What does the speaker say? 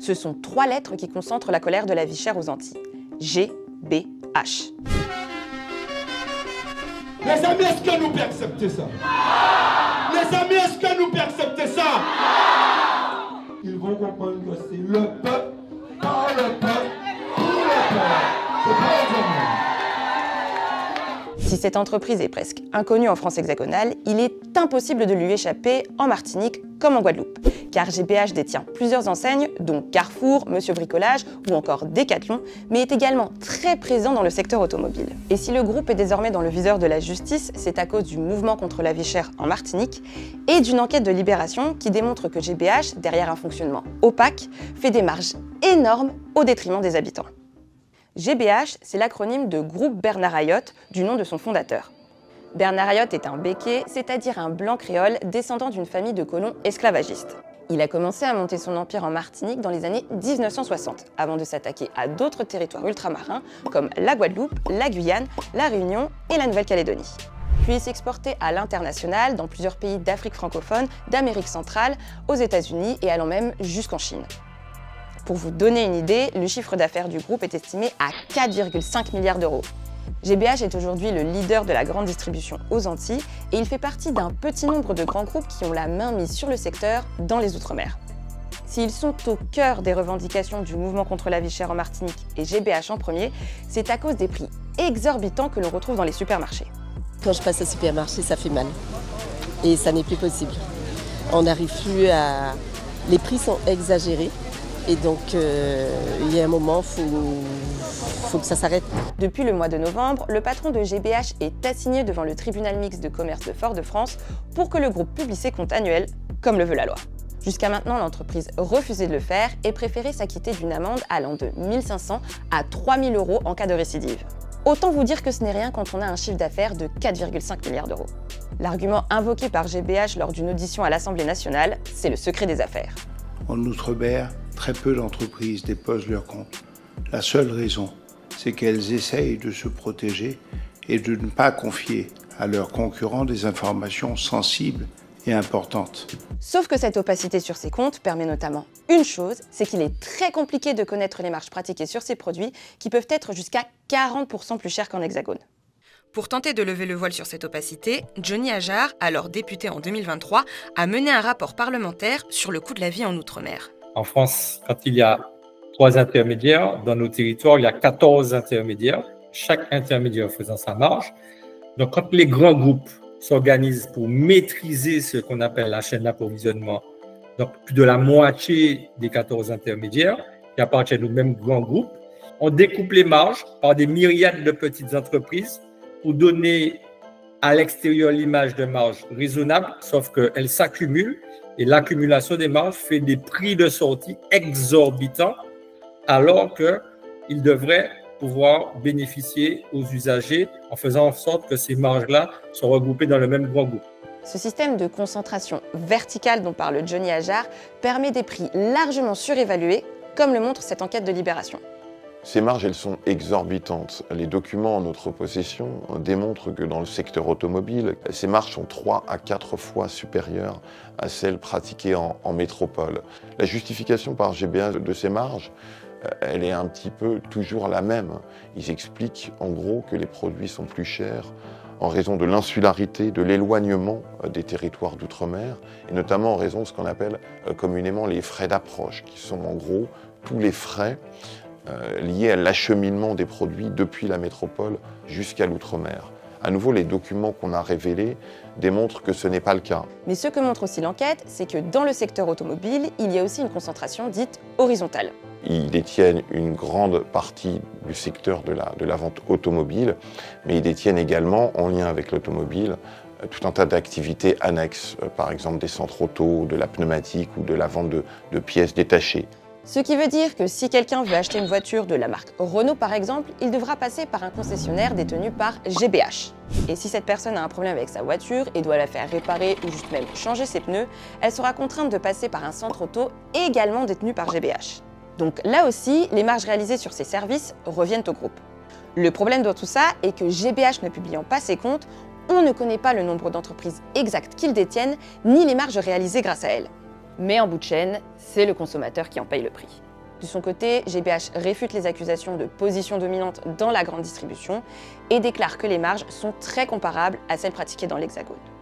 Ce sont 3 lettres qui concentrent la colère de la vie chère aux Antilles. GBH. Les amis, est-ce que nous pouvons accepter ça? Les amis, est-ce que nous pouvons accepter ça? Ils vont comprendre que c'est le peuple, par le peuple, pour le peuple. C'est pas autrement. Si cette entreprise est presque inconnue en France hexagonale, il est impossible de lui échapper en Martinique comme en Guadeloupe. Car GBH détient plusieurs enseignes, dont Carrefour, Monsieur Bricolage ou encore Decathlon, mais est également très présent dans le secteur automobile. Et si le groupe est désormais dans le viseur de la justice, c'est à cause du mouvement contre la vie chère en Martinique et d'une enquête de Libération qui démontre que GBH, derrière un fonctionnement opaque, fait des marges énormes au détriment des habitants. GBH, c'est l'acronyme de Groupe Bernard Ayotte, du nom de son fondateur. Bernard Ayotte est un béquet, c'est-à-dire un blanc créole descendant d'une famille de colons esclavagistes. Il a commencé à monter son empire en Martinique dans les années 1960, avant de s'attaquer à d'autres territoires ultramarins comme la Guadeloupe, la Guyane, la Réunion et la Nouvelle-Calédonie. Puis il s'exportait à l'international dans plusieurs pays d'Afrique francophone, d'Amérique centrale, aux États-Unis et allant même jusqu'en Chine. Pour vous donner une idée, le chiffre d'affaires du groupe est estimé à 4,5 milliards d'euros. GBH est aujourd'hui le leader de la grande distribution aux Antilles et il fait partie d'un petit nombre de grands groupes qui ont la main mise sur le secteur dans les Outre-mer. S'ils sont au cœur des revendications du mouvement contre la vie chère en Martinique et GBH en premier, c'est à cause des prix exorbitants que l'on retrouve dans les supermarchés. Quand je passe au supermarché, ça fait mal. Et ça n'est plus possible. On n'arrive plus à... Les prix sont exagérés. Et donc, il y a un moment, faut que ça s'arrête. Depuis le mois de novembre, le patron de GBH est assigné devant le tribunal mixte de commerce de Fort-de-France pour que le groupe publie ses comptes annuels, comme le veut la loi. Jusqu'à maintenant, l'entreprise refusait de le faire et préférait s'acquitter d'une amende allant de 1 500 à 3 000 € en cas de récidive. Autant vous dire que ce n'est rien quand on a un chiffre d'affaires de 4,5 milliards d'euros. L'argument invoqué par GBH lors d'une audition à l'Assemblée nationale, c'est le secret des affaires. En Outre-mer, très peu d'entreprises déposent leurs comptes. La seule raison, c'est qu'elles essayent de se protéger et de ne pas confier à leurs concurrents des informations sensibles et importantes. Sauf que cette opacité sur ces comptes permet notamment une chose, c'est qu'il est très compliqué de connaître les marges pratiquées sur ces produits qui peuvent être jusqu'à 40% plus chers qu'en hexagone. Pour tenter de lever le voile sur cette opacité, Johnny Ajar, alors député en 2023, a mené un rapport parlementaire sur le coût de la vie en Outre-mer. En France, quand il y a 3 intermédiaires, dans nos territoires, il y a 14 intermédiaires, chaque intermédiaire faisant sa marge. Donc, quand les grands groupes s'organisent pour maîtriser ce qu'on appelle la chaîne d'approvisionnement, donc plus de la moitié des 14 intermédiaires qui appartiennent au même grand groupe, on découpe les marges par des myriades de petites entreprises pour donner à l'extérieur l'image de marge raisonnable, sauf qu'elles s'accumulent et l'accumulation des marges fait des prix de sortie exorbitants alors qu'ils devraient pouvoir bénéficier aux usagers en faisant en sorte que ces marges-là soient regroupées dans le même grand groupe. Ce système de concentration verticale dont parle Johnny Ajar permet des prix largement surévalués, comme le montre cette enquête de Libération. Ces marges, elles sont exorbitantes. Les documents en notre possession démontrent que dans le secteur automobile, ces marges sont 3 à 4 fois supérieures à celles pratiquées en métropole. La justification par GBH de ces marges, elle est un petit peu toujours la même. Ils expliquent en gros que les produits sont plus chers en raison de l'insularité, de l'éloignement des territoires d'outre-mer, et notamment en raison de ce qu'on appelle communément les frais d'approche, qui sont en gros tous les frais liés à l'acheminement des produits depuis la métropole jusqu'à l'outre-mer. À nouveau, les documents qu'on a révélés démontrent que ce n'est pas le cas. Mais ce que montre aussi l'enquête, c'est que dans le secteur automobile, il y a aussi une concentration dite horizontale. Ils détiennent une grande partie du secteur de la vente automobile, mais ils détiennent également, en lien avec l'automobile, tout un tas d'activités annexes, par exemple des centres auto, de la pneumatique ou de la vente de pièces détachées. Ce qui veut dire que si quelqu'un veut acheter une voiture de la marque Renault par exemple, il devra passer par un concessionnaire détenu par GBH. Et si cette personne a un problème avec sa voiture et doit la faire réparer ou juste même changer ses pneus, elle sera contrainte de passer par un centre auto également détenu par GBH. Donc là aussi, les marges réalisées sur ces services reviennent au groupe. Le problème dans tout ça est que GBH ne publiant pas ses comptes, on ne connaît pas le nombre d'entreprises exactes qu'ils détiennent, ni les marges réalisées grâce à elles. Mais en bout de chaîne, c'est le consommateur qui en paye le prix. De son côté, GPH réfute les accusations de position dominante dans la grande distribution et déclare que les marges sont très comparables à celles pratiquées dans l'Hexagone.